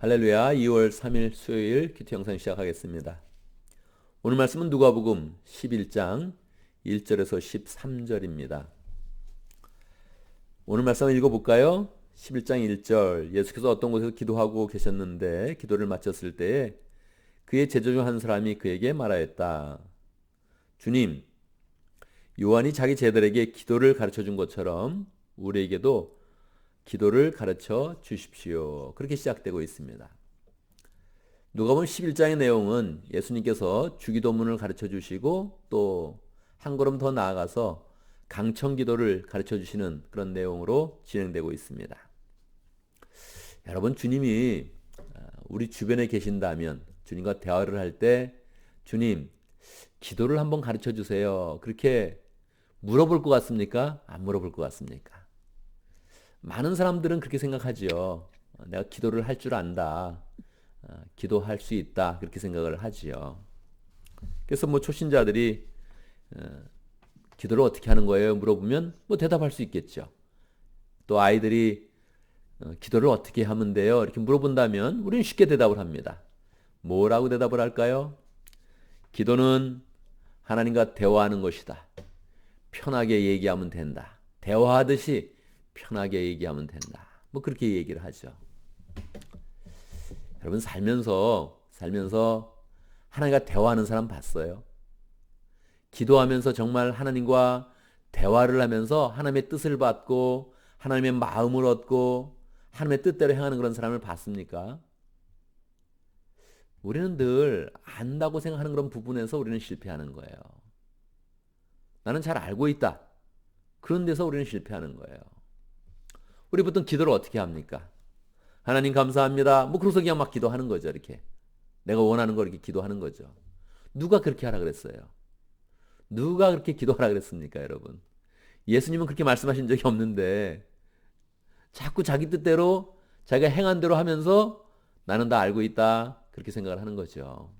할렐루야. 2월 3일 수요일 큐티 영상 시작하겠습니다. 오늘 말씀은 누가복음 11장 1절에서 13절입니다. 오늘 말씀 읽어볼까요? 11장 1절. 예수께서 어떤 곳에서 기도하고 계셨는데 기도를 마쳤을 때에 그의 제자 중 한 사람이 그에게 말하였다. 주님, 요한이 자기 제자들에게 기도를 가르쳐 준 것처럼 우리에게도 기도를 가르쳐 주십시오. 그렇게 시작되고 있습니다. 누가복음 11장의 내용은 예수님께서 주기도문을 가르쳐 주시고 또 한 걸음 더 나아가서 강청기도를 가르쳐 주시는 그런 내용으로 진행되고 있습니다. 여러분, 주님이 우리 주변에 계신다면 주님과 대화를 할 때 주님, 기도를 한번 가르쳐 주세요. 그렇게 물어볼 것 같습니까? 안 물어볼 것 같습니까? 많은 사람들은 그렇게 생각하지요. 내가 기도를 할 줄 안다. 기도할 수 있다. 그렇게 생각을 하지요. 그래서 초신자들이 기도를 어떻게 하는 거예요? 물어보면 대답할 수 있겠죠. 또 아이들이 기도를 어떻게 하면 돼요? 이렇게 물어본다면 우리는 쉽게 대답을 합니다. 뭐라고 대답을 할까요? 기도는 하나님과 대화하는 것이다. 편하게 얘기하면 된다. 대화하듯이 편하게 얘기하면 된다. 그렇게 얘기를 하죠. 여러분, 살면서 하나님과 대화하는 사람 봤어요? 기도하면서 정말 하나님과 대화를 하면서 하나님의 뜻을 받고 하나님의 마음을 얻고 하나님의 뜻대로 행하는 그런 사람을 봤습니까? 우리는 늘 안다고 생각하는 그런 부분에서 우리는 실패하는 거예요. 나는 잘 알고 있다. 그런 데서 우리는 실패하는 거예요. 우리 보통 기도를 어떻게 합니까? 하나님 감사합니다. 그러고서 그냥 막 기도하는 거죠, 이렇게. 내가 원하는 걸 이렇게 기도하는 거죠. 누가 그렇게 하라 그랬어요? 누가 그렇게 기도하라 그랬습니까, 여러분? 예수님은 그렇게 말씀하신 적이 없는데 자꾸 자기 뜻대로 자기가 행한 대로 하면서 나는 다 알고 있다. 그렇게 생각을 하는 거죠.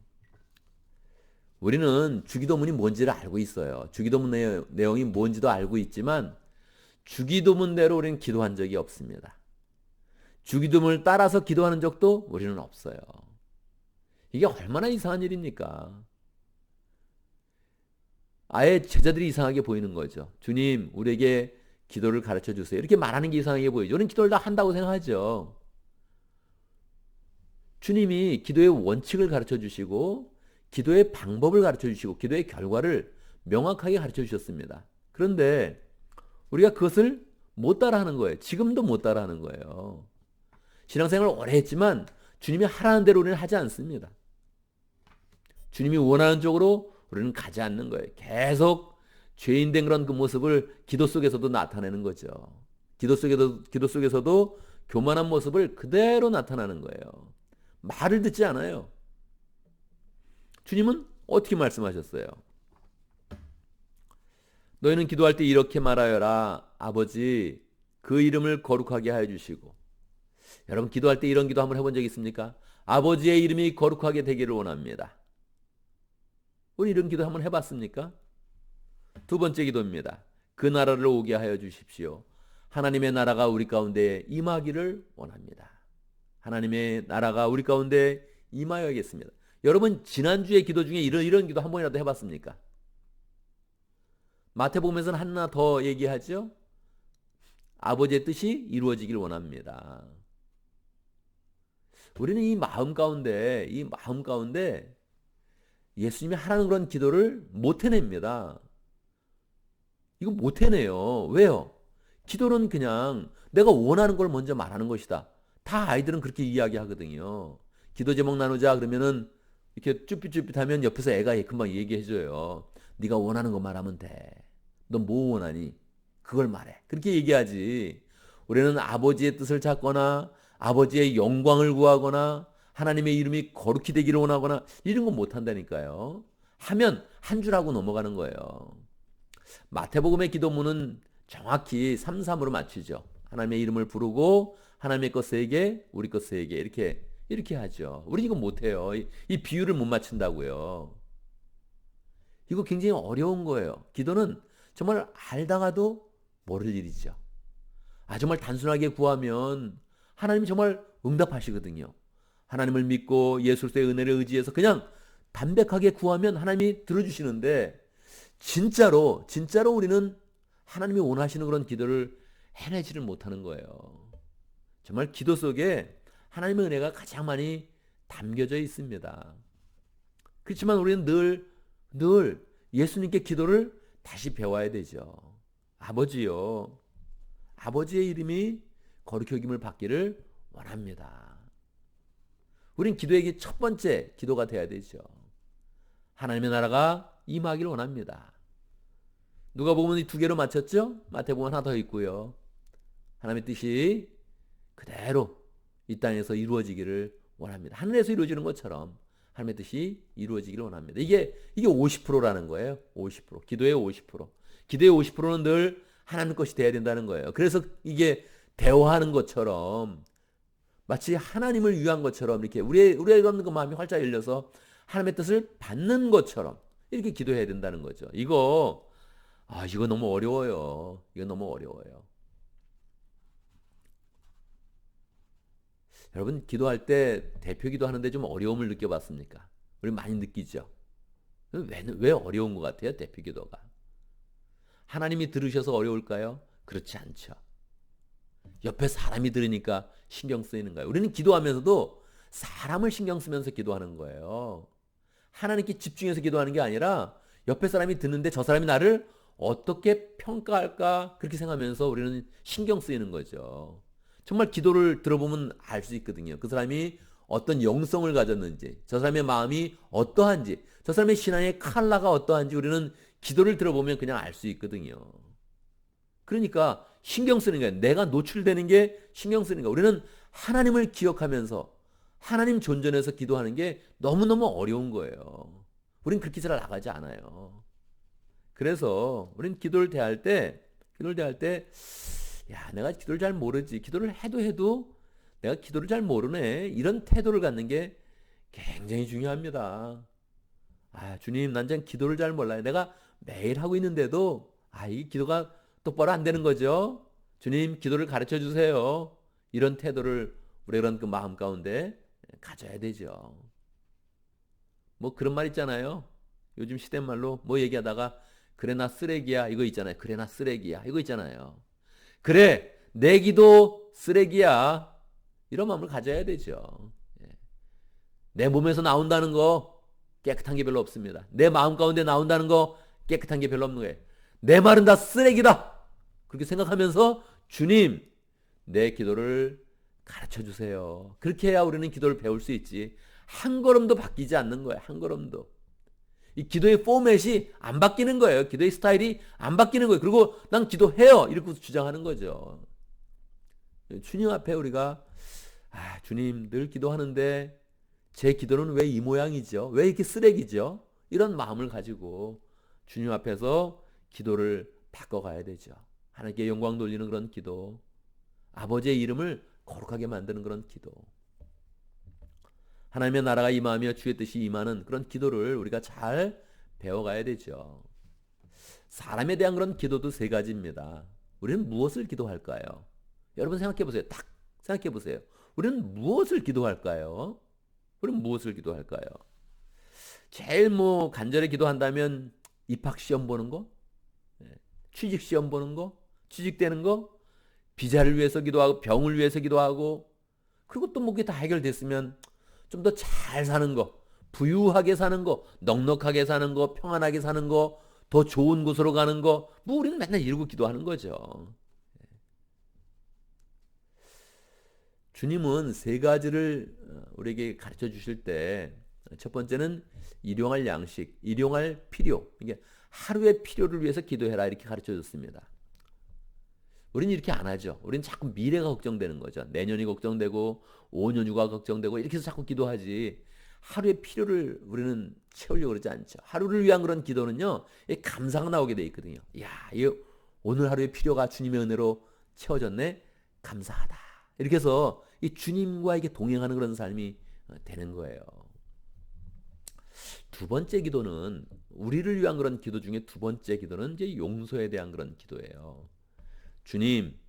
우리는 주기도문이 뭔지를 알고 있어요. 주기도문 내용이 뭔지도 알고 있지만 주기도문대로 우리는 기도한 적이 없습니다. 주기도문을 따라서 기도하는 적도 우리는 없어요. 이게 얼마나 이상한 일입니까? 아예 제자들이 이상하게 보이는 거죠. 주님, 우리에게 기도를 가르쳐 주세요. 이렇게 말하는 게 이상하게 보이죠. 우리는 기도를 다 한다고 생각하죠. 주님이 기도의 원칙을 가르쳐 주시고 기도의 방법을 가르쳐 주시고 기도의 결과를 명확하게 가르쳐 주셨습니다. 그런데 우리가 그것을 못 따라하는 거예요. 지금도 못 따라하는 거예요. 신앙생활을 오래 했지만 주님이 하라는 대로 우리는 하지 않습니다. 주님이 원하는 쪽으로 우리는 가지 않는 거예요. 계속 죄인된 그런 그 모습을 기도 속에서도 나타내는 거죠. 기도 속에서도 교만한 모습을 그대로 나타나는 거예요. 말을 듣지 않아요. 주님은 어떻게 말씀하셨어요? 너희는 기도할 때 이렇게 말하여라. 아버지, 그 이름을 거룩하게 하여 주시고. 여러분, 기도할 때 이런 기도 한번 해본 적 있습니까? 아버지의 이름이 거룩하게 되기를 원합니다. 우리 이런 기도 한번 해봤습니까? 두 번째 기도입니다. 그 나라를 오게 하여 주십시오. 하나님의 나라가 우리 가운데 임하기를 원합니다. 하나님의 나라가 우리 가운데 임하여야겠습니다. 여러분, 지난주의 기도 중에 이런 기도 한 번이라도 해봤습니까? 마태복음에서는 하나 더 얘기하죠. 아버지의 뜻이 이루어지길 원합니다. 우리는 이 마음 가운데 예수님이 하라는 그런 기도를 못 해냅니다. 이거 못 해내요. 왜요? 기도는 그냥 내가 원하는 걸 먼저 말하는 것이다. 다 아이들은 그렇게 이야기하거든요. 기도 제목 나누자 그러면은 이렇게 쭈삣쭈삣하면 옆에서 애가 금방 얘기해줘요. 네가 원하는 거 말하면 돼. 너 뭐 원하니? 그걸 말해. 그렇게 얘기하지. 우리는 아버지의 뜻을 찾거나 아버지의 영광을 구하거나 하나님의 이름이 거룩히 되기를 원하거나 이런 거 못한다니까요. 하면 한 줄 하고 넘어가는 거예요. 마태복음의 기도문은 정확히 3:3으로 맞추죠. 하나님의 이름을 부르고 하나님의 것 세게 우리 것 세게 이렇게 하죠. 우리 이거 못해요. 이 비율을 못 맞춘다고요. 이거 굉장히 어려운 거예요. 기도는 정말 알다가도 모를 일이죠. 정말 단순하게 구하면 하나님이 정말 응답하시거든요. 하나님을 믿고 예수 그리스도의 은혜를 의지해서 그냥 담백하게 구하면 하나님이 들어주시는데 진짜로 우리는 하나님이 원하시는 그런 기도를 해내지를 못하는 거예요. 정말 기도 속에 하나님의 은혜가 가장 많이 담겨져 있습니다. 그렇지만 우리는 늘 예수님께 기도를 다시 배워야 되죠. 아버지요. 아버지의 이름이 거룩히 여김을 받기를 원합니다. 우린 기도의 첫 번째 기도가 돼야 되죠. 하나님의 나라가 임하기를 원합니다. 누가 보면 이 두 개로 맞췄죠? 마태복음 하나 더 있고요. 하나님의 뜻이 그대로 이 땅에서 이루어지기를 원합니다. 하늘에서 이루어지는 것처럼 하나님의 뜻이 이루어지기를 원합니다. 이게 50%라는 거예요. 50%. 기도의 50%. 기도의 50%는 늘 하나님 것이 돼야 된다는 거예요. 그래서 이게 대화하는 것처럼 마치 하나님을 위한 것처럼 이렇게 우리의 그 마음이 활짝 열려서 하나님의 뜻을 받는 것처럼 이렇게 기도해야 된다는 거죠. 이거 너무 어려워요. 이거 너무 어려워요. 여러분 기도할 때 대표 기도하는데 좀 어려움을 느껴봤습니까? 우리 많이 느끼죠. 왜 어려운 것 같아요? 대표 기도가. 하나님이 들으셔서 어려울까요? 그렇지 않죠. 옆에 사람이 들으니까 신경 쓰이는가요? 우리는 기도하면서도 사람을 신경 쓰면서 기도하는 거예요. 하나님께 집중해서 기도하는 게 아니라 옆에 사람이 듣는데 저 사람이 나를 어떻게 평가할까 그렇게 생각하면서 우리는 신경 쓰이는 거죠. 정말 기도를 들어보면 알 수 있거든요. 그 사람이 어떤 영성을 가졌는지, 저 사람의 마음이 어떠한지, 저 사람의 신앙의 칼라가 어떠한지 우리는 기도를 들어보면 그냥 알 수 있거든요. 그러니까 신경 쓰는 거예요. 내가 노출되는 게 신경 쓰는 거예요. 우리는 하나님을 기억하면서 하나님 존전해서 기도하는 게 너무너무 어려운 거예요. 우린 그렇게 잘 나가지 않아요. 그래서 우린 기도를 대할 때 내가 기도를 잘 모르지. 기도를 해도 내가 기도를 잘 모르네. 이런 태도를 갖는 게 굉장히 중요합니다. 주님, 난 전 기도를 잘 몰라요. 내가 매일 하고 있는데도 이 기도가 똑바로 안 되는 거죠. 주님, 기도를 가르쳐 주세요. 이런 태도를 우리 그런 그 마음 가운데 가져야 되죠. 뭐 그런 말 있잖아요. 요즘 시대말로 뭐 얘기하다가 그래 나 쓰레기야 이거 있잖아요. 그래 나 쓰레기야 이거 있잖아요. 그래 내 기도 쓰레기야 이런 마음을 가져야 되죠. 내 몸에서 나온다는 거 깨끗한 게 별로 없습니다. 내 마음 가운데 나온다는 거 깨끗한 게 별로 없는 거예요. 내 말은 다 쓰레기다 그렇게 생각하면서 주님 내 기도를 가르쳐 주세요. 그렇게 해야 우리는 기도를 배울 수 있지. 한 걸음도 바뀌지 않는 거예요. 한 걸음도. 이 기도의 포맷이 안 바뀌는 거예요. 기도의 스타일이 안 바뀌는 거예요. 그리고 난 기도해요. 이렇게 주장하는 거죠. 주님 앞에 우리가 주님 늘 기도하는데 제 기도는 왜 이 모양이죠? 왜 이렇게 쓰레기죠? 이런 마음을 가지고 주님 앞에서 기도를 바꿔가야 되죠. 하나님께 영광 돌리는 그런 기도, 아버지의 이름을 거룩하게 만드는 그런 기도, 하나님의 나라가 임하며 주의 뜻이 임하는 그런 기도를 우리가 잘 배워가야 되죠. 사람에 대한 그런 기도도 세 가지입니다. 우리는 무엇을 기도할까요? 여러분 생각해 보세요. 딱 생각해 보세요. 우리는 무엇을 기도할까요? 우리는 무엇을 기도할까요? 제일 간절히 기도한다면 입학시험 보는 거, 취직시험 보는 거, 취직되는 거, 비자를 위해서 기도하고 병을 위해서 기도하고 그리고 또 그게 다 해결됐으면 좀 더 잘 사는 거, 부유하게 사는 거, 넉넉하게 사는 거, 평안하게 사는 거, 더 좋은 곳으로 가는 거, 우리는 맨날 이러고 기도하는 거죠. 주님은 세 가지를 우리에게 가르쳐 주실 때 첫 번째는 일용할 양식, 일용할 필요, 이게 하루의 필요를 위해서 기도해라 이렇게 가르쳐 줬습니다. 우리는 이렇게 안 하죠. 우리는 자꾸 미래가 걱정되는 거죠. 내년이 걱정되고 5년 후가 걱정되고 이렇게 해서 자꾸 기도하지 하루의 필요를 우리는 채우려고 그러지 않죠. 하루를 위한 그런 기도는요. 감사가 나오게 돼 있거든요. 오늘 하루의 필요가 주님의 은혜로 채워졌네. 감사하다. 이렇게 해서 이 주님과 이게 동행하는 그런 삶이 되는 거예요. 두 번째 기도는 우리를 위한 그런 기도 중에 두 번째 기도는 이제 용서에 대한 그런 기도예요. 주님,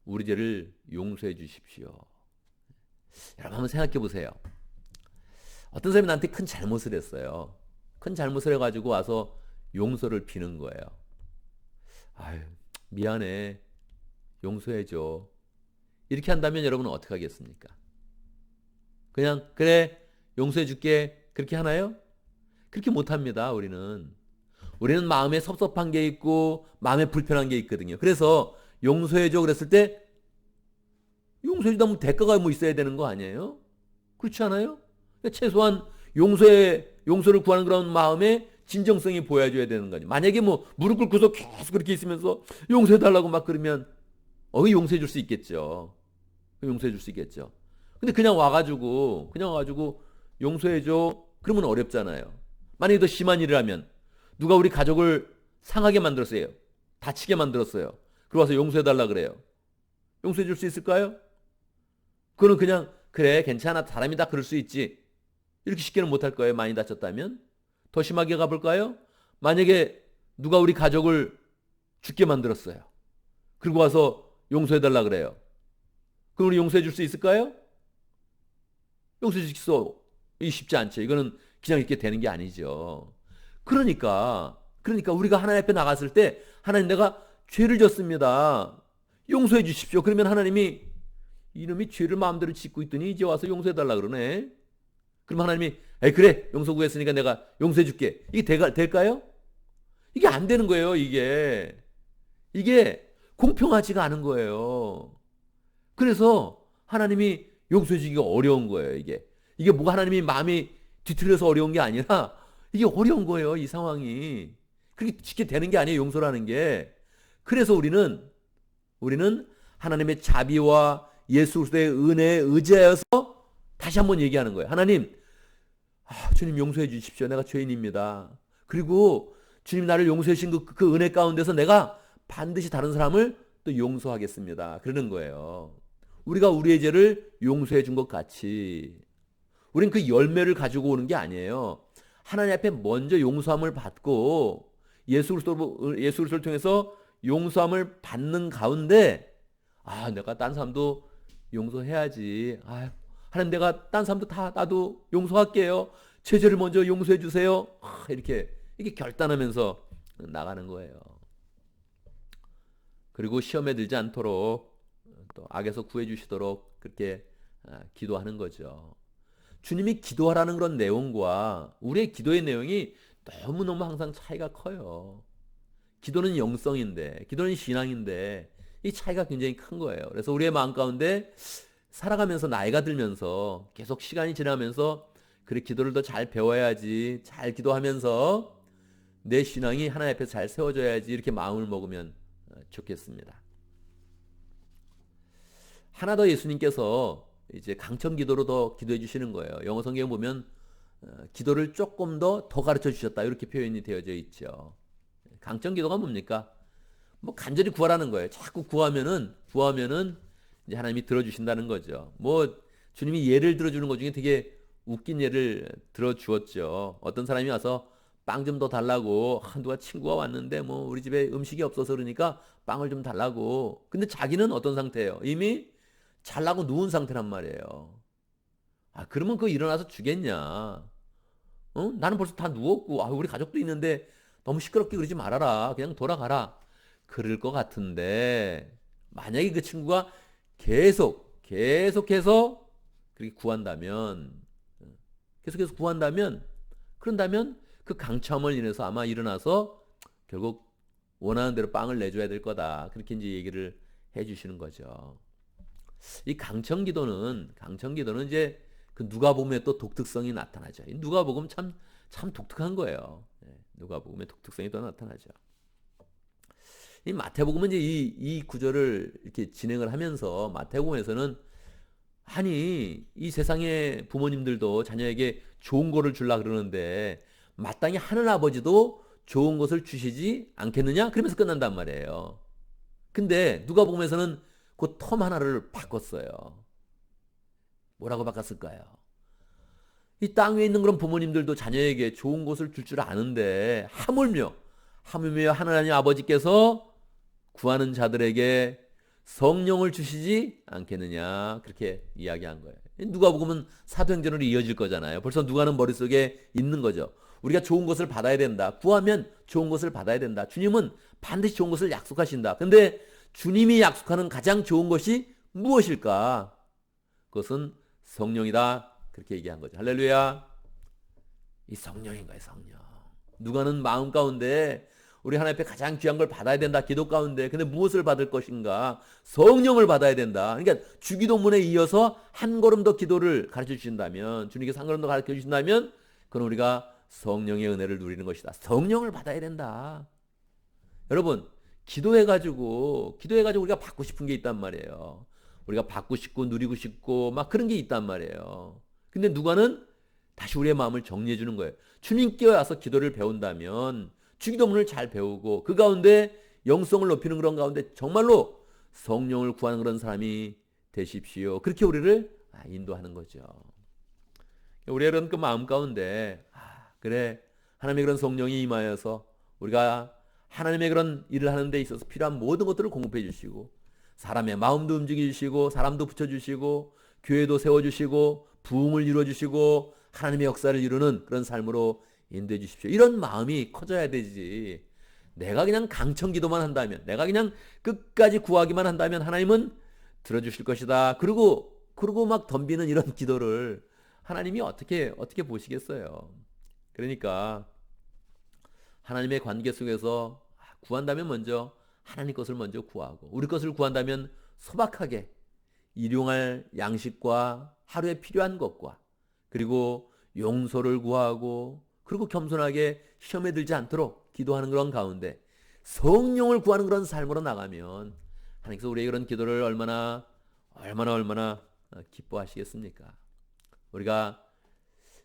우리 죄를 용서해 주십시오. 여러분 한번 생각해 보세요. 어떤 사람이 나한테 큰 잘못을 했어요. 큰 잘못을 해가지고 와서 용서를 비는 거예요. 아유, 미안해. 용서해줘. 이렇게 한다면 여러분은 어떻게 하겠습니까? 그냥 그래 용서해줄게 그렇게 하나요? 그렇게 못합니다. 우리는 마음에 섭섭한 게 있고 마음에 불편한 게 있거든요. 그래서 용서해줘 그랬을 때 용서해주다 보면 대가가 뭐 있어야 되는 거 아니에요? 그렇지 않아요? 그러니까 최소한 용서를 구하는 그런 마음에 진정성이 보여줘야 되는 거죠. 만약에 뭐 무릎 꿇고서 계속 그렇게 있으면서 용서해달라고 막 그러면 용서해줄 수 있겠죠. 용서해줄 수 있겠죠. 근데 그냥 와가지고 용서해줘 그러면 어렵잖아요. 만약에 더 심한 일을 하면 누가 우리 가족을 상하게 만들었어요. 다치게 만들었어요. 그러고 와서 용서해달라 그래요. 용서해줄 수 있을까요? 그거는 그냥 그래 괜찮아 사람이다 그럴 수 있지 이렇게 쉽게는 못할 거예요. 많이 다쳤다면. 더 심하게 가볼까요? 만약에 누가 우리 가족을 죽게 만들었어요. 그리고 와서 용서해달라 그래요. 그럼 우리 용서해줄 수 있을까요? 용서해줄 수 쉽지 않죠. 이거는 그냥 이렇게 되는 게 아니죠. 그러니까 우리가 하나님 앞에 나갔을 때 하나님 내가 죄를 졌습니다. 용서해 주십시오. 그러면 하나님이 이놈이 죄를 마음대로 짓고 있더니 이제 와서 용서해달라 그러네. 그럼 하나님이 그래 용서 구했으니까 내가 용서해 줄게. 이게 될까요? 이게 안 되는 거예요. 이게 공평하지가 않은 거예요. 그래서 하나님이 용서해 주기가 어려운 거예요. 이게 뭐가 하나님이 마음이 뒤틀려서 어려운 게 아니라 이게 어려운 거예요. 이 상황이 그렇게 쉽게 되는 게 아니에요. 용서라는 게. 그래서 우리는 하나님의 자비와 예수 그리스도의 은혜에 의지하여서 다시 한번 얘기하는 거예요. 하나님, 주님 용서해 주십시오. 내가 죄인입니다. 그리고 주님 나를 용서해 주신 그 은혜 가운데서 내가 반드시 다른 사람을 또 용서하겠습니다. 그러는 거예요. 우리가 우리의 죄를 용서해 준 것 같이 우린 그 열매를 가지고 오는 게 아니에요. 하나님 앞에 먼저 용서함을 받고 예수 그리스도를 통해서 용서함을 받는 가운데 내가 딴 사람도 용서해야지. 하나님 내가 딴 사람도 다 나도 용서할게요. 제 죄를 먼저 용서해 주세요. 이렇게 결단하면서 나가는 거예요. 그리고 시험에 들지 않도록 또 악에서 구해 주시도록 그렇게 기도하는 거죠. 주님이 기도하라는 그런 내용과 우리의 기도의 내용이 너무너무 항상 차이가 커요. 기도는 영성인데, 기도는 신앙인데 이 차이가 굉장히 큰 거예요. 그래서 우리의 마음 가운데 살아가면서 나이가 들면서 계속 시간이 지나면서 그래 기도를 더 잘 배워야지, 잘 기도하면서 내 신앙이 하나님 앞에서 잘 세워져야지 이렇게 마음을 먹으면 좋겠습니다. 하나 더 예수님께서 이제 강청 기도로 더 기도해 주시는 거예요. 영어 성경에 보면 기도를 조금 더 가르쳐 주셨다 이렇게 표현이 되어져 있죠. 강청 기도가 뭡니까? 뭐 간절히 구하라는 거예요. 자꾸 구하면은 이제 하나님이 들어주신다는 거죠. 뭐 주님이 예를 들어주는 것 중에 되게 웃긴 예를 들어주었죠. 어떤 사람이 와서 빵 좀 더 달라고 누가 친구가 왔는데 뭐 우리 집에 음식이 없어서 그러니까 빵을 좀 달라고. 근데 자기는 어떤 상태예요? 이미 잘나고 누운 상태란 말이에요. 그러면 그거 일어나서 주겠냐? 나는 벌써 다 누웠고 우리 가족도 있는데 너무 시끄럽게 그러지 말아라. 그냥 돌아가라. 그럴 것 같은데 만약에 그 친구가 계속해서 그렇게 계속해서 구한다면 그런다면 그 강참을 인해서 아마 일어나서 결국 원하는 대로 빵을 내줘야 될 거다. 그렇게 이제 얘기를 해주시는 거죠. 이 강청 기도는 이제 그 누가복음의 또 독특성이 나타나죠. 이 누가복음 참 독특한 거예요. 누가복음의 독특성이 또 나타나죠. 이 마태복음은 이제 이 구절을 이렇게 진행을 하면서 마태복음에서는 이 세상의 부모님들도 자녀에게 좋은 거를 주려 그러는데 마땅히 하늘 아버지도 좋은 것을 주시지 않겠느냐? 그러면서 끝난단 말이에요. 근데 누가복음에서는 그 텀 하나를 바꿨어요. 뭐라고 바꿨을까요? 이 땅 위에 있는 그런 부모님들도 자녀에게 좋은 것을 줄 아는데 하물며 하나님 아버지께서 구하는 자들에게 성령을 주시지 않겠느냐 그렇게 이야기한 거예요. 누가복음은 사도행전으로 이어질 거잖아요. 벌써 누가는 머릿속에 있는 거죠. 우리가 좋은 것을 받아야 된다. 구하면 좋은 것을 받아야 된다. 주님은 반드시 좋은 것을 약속하신다. 근데 주님이 약속하는 가장 좋은 것이 무엇일까? 그것은 성령이다. 그렇게 얘기한 거죠. 할렐루야. 이 성령인 거예요. 성령. 누가는 마음 가운데 우리 하나님 앞에 가장 귀한 걸 받아야 된다. 기도 가운데. 근데 무엇을 받을 것인가? 성령을 받아야 된다. 그러니까 주기도문에 이어서 한 걸음 더 기도를 가르쳐 주신다면, 주님께서 한 걸음 더 가르쳐 주신다면 그건 우리가 성령의 은혜를 누리는 것이다. 성령을 받아야 된다. 여러분, 기도해가지고 우리가 받고 싶은 게 있단 말이에요. 우리가 받고 싶고 누리고 싶고 막 그런 게 있단 말이에요. 근데 누가는 다시 우리의 마음을 정리해 주는 거예요. 주님께 와서 기도를 배운다면 주기도문을 잘 배우고 그 가운데 영성을 높이는 그런 가운데 정말로 성령을 구하는 그런 사람이 되십시오. 그렇게 우리를 인도하는 거죠. 우리의 그런 그 마음 가운데 그래 하나님의 그런 성령이 임하여서 우리가 하나님의 그런 일을 하는 데 있어서 필요한 모든 것들을 공급해 주시고 사람의 마음도 움직여 주시고 사람도 붙여 주시고 교회도 세워 주시고 부흥을 이루어 주시고 하나님의 역사를 이루는 그런 삶으로 인도해 주십시오. 이런 마음이 커져야 되지. 내가 그냥 강청 기도만 한다면, 내가 그냥 끝까지 구하기만 한다면 하나님은 들어주실 것이다. 그리고 막 덤비는 이런 기도를 하나님이 어떻게 보시겠어요. 그러니까 하나님의 관계 속에서 구한다면 먼저 하나님 것을 먼저 구하고 우리 것을 구한다면 소박하게 일용할 양식과 하루에 필요한 것과 그리고 용서를 구하고 그리고 겸손하게 시험에 들지 않도록 기도하는 그런 가운데 성령을 구하는 그런 삶으로 나가면 하나님께서 우리의 그런 기도를 얼마나 기뻐하시겠습니까? 우리가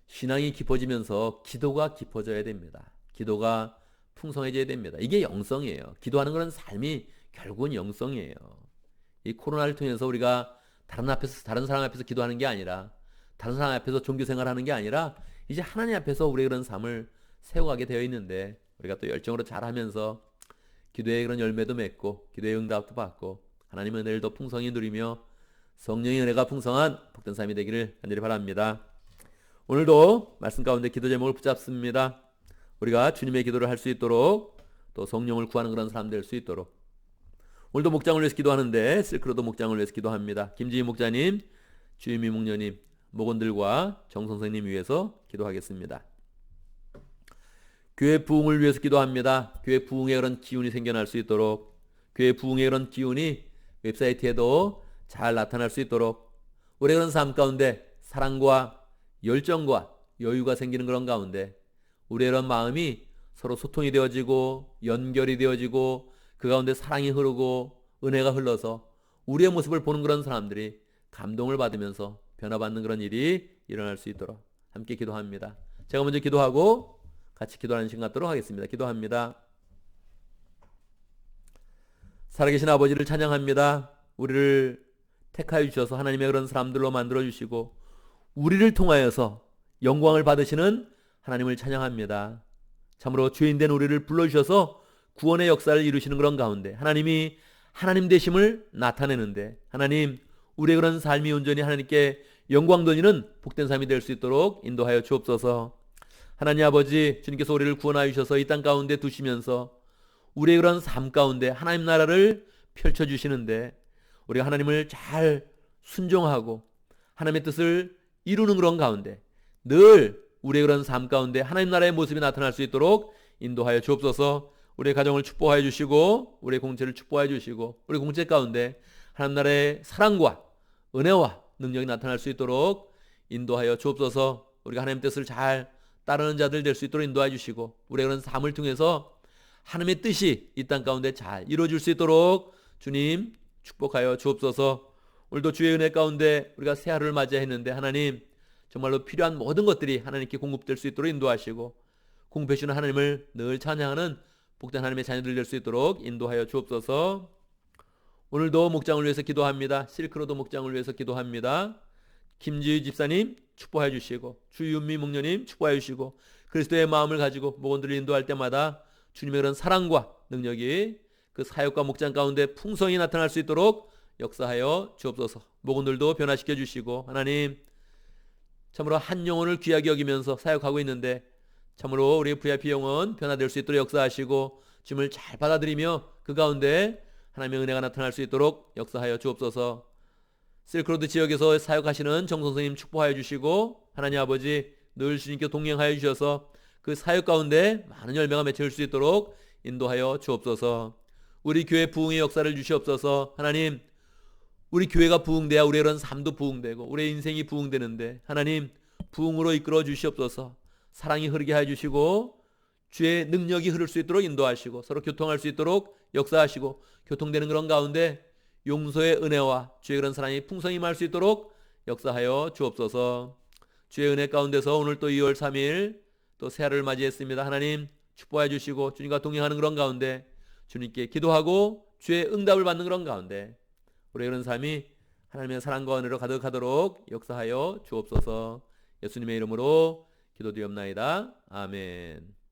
신앙이 깊어지면서 기도가 깊어져야 됩니다. 기도가 풍성해져야 됩니다. 이게 영성이에요. 기도하는 그런 삶이 결국은 영성이에요. 이 코로나를 통해서 우리가 다른 사람 앞에서 기도하는 게 아니라 다른 사람 앞에서 종교 생활하는 게 아니라 이제 하나님 앞에서 우리의 그런 삶을 세워가게 되어 있는데 우리가 또 열정으로 잘하면서 기도의 그런 열매도 맺고 기도의 응답도 받고 하나님의 은혜를 더 풍성히 누리며 성령의 은혜가 풍성한 복된 삶이 되기를 간절히 바랍니다. 오늘도 말씀 가운데 기도 제목을 붙잡습니다. 우리가 주님의 기도를 할 수 있도록 또 성령을 구하는 그런 사람 될 수 있도록 오늘도 목장을 위해서 기도하는데 실크로도 목장을 위해서 기도합니다. 김지희 목자님, 주임미 목녀님, 목원들과 정 선생님 위해서 기도하겠습니다. 교회 부흥을 위해서 기도합니다. 교회 부흥의 그런 기운이 생겨날 수 있도록 교회 부흥의 그런 기운이 웹사이트에도 잘 나타날 수 있도록 우리의 그런 삶 가운데 사랑과 열정과 여유가 생기는 그런 가운데 우리의 그런 마음이 서로 소통이 되어지고 연결이 되어지고 그 가운데 사랑이 흐르고 은혜가 흘러서 우리의 모습을 보는 그런 사람들이 감동을 받으면서 변화받는 그런 일이 일어날 수 있도록 함께 기도합니다. 제가 먼저 기도하고 같이 기도하는 시간 갖도록 하겠습니다. 기도합니다. 살아계신 아버지를 찬양합니다. 우리를 택하여 주셔서 하나님의 그런 사람들로 만들어 주시고 우리를 통하여서 영광을 받으시는 하나님을 찬양합니다. 참으로 죄인된 우리를 불러주셔서 구원의 역사를 이루시는 그런 가운데 하나님이 하나님 되심을 나타내는데 하나님 우리의 그런 삶이 온전히 하나님께 영광 돌리는 복된 삶이 될 수 있도록 인도하여 주옵소서. 하나님 아버지 주님께서 우리를 구원하여 주셔서 이 땅 가운데 두시면서 우리의 그런 삶 가운데 하나님 나라를 펼쳐주시는데 우리가 하나님을 잘 순종하고 하나님의 뜻을 이루는 그런 가운데 늘 우리의 그런 삶 가운데 하나님 나라의 모습이 나타날 수 있도록 인도하여 주옵소서. 우리의 가정을 축복하여 주시고 우리의 공체를 축복하여 주시고 우리 공체 가운데 하나님 나라의 사랑과 은혜와 능력이 나타날 수 있도록 인도하여 주옵소서. 우리가 하나님 뜻을 잘 따르는 자들 될 수 있도록 인도해 주시고 우리의 그런 삶을 통해서 하나님의 뜻이 이 땅 가운데 잘 이루어질 수 있도록 주님 축복하여 주옵소서. 오늘도 주의 은혜 가운데 우리가 새 하루를 맞이했는데 하나님 정말로 필요한 모든 것들이 하나님께 공급될 수 있도록 인도하시고 공급해 주시는 하나님을 늘 찬양하는 복된 하나님의 자녀들 될 수 있도록 인도하여 주옵소서. 오늘도 목장을 위해서 기도합니다. 실크로도 목장을 위해서 기도합니다. 김지희 집사님 축복해 주시고 주윤미 목녀님 축복해 주시고 그리스도의 마음을 가지고 목원들을 인도할 때마다 주님의 그런 사랑과 능력이 그 사역과 목장 가운데 풍성히 나타날 수 있도록 역사하여 주옵소서. 목원들도 변화시켜 주시고 하나님 참으로 한 영혼을 귀하게 여기면서 사역하고 있는데 참으로 우리 VIP 영혼 변화될 수 있도록 역사하시고 주님을 잘 받아들이며 그 가운데 하나님의 은혜가 나타날 수 있도록 역사하여 주옵소서. 실크로드 지역에서 사역하시는 정 선생님 축복하여 주시고 하나님 아버지 늘 주님께 동행하여 주셔서 그 사역 가운데 많은 열매가 맺힐 수 있도록 인도하여 주옵소서. 우리 교회 부흥의 역사를 주시옵소서. 하나님 우리 교회가 부흥돼야 우리의 이런 삶도 부흥되고 우리의 인생이 부흥되는데 하나님 부흥으로 이끌어 주시옵소서. 사랑이 흐르게 하여 주시고 주의 능력이 흐를 수 있도록 인도하시고 서로 교통할 수 있도록 역사하시고 교통되는 그런 가운데 용서의 은혜와 주의 그런 사랑이 풍성히 임할 수 있도록 역사하여 주옵소서. 주의 은혜 가운데서 오늘 또 2월 3일 또 새해를 맞이했습니다. 하나님 축복해 주시고 주님과 동행하는 그런 가운데 주님께 기도하고 주의 응답을 받는 그런 가운데 우리의 그런 삶이 하나님의 사랑과 은혜로 가득하도록 역사하여 주옵소서. 예수님의 이름으로 기도드리옵나이다. 아멘.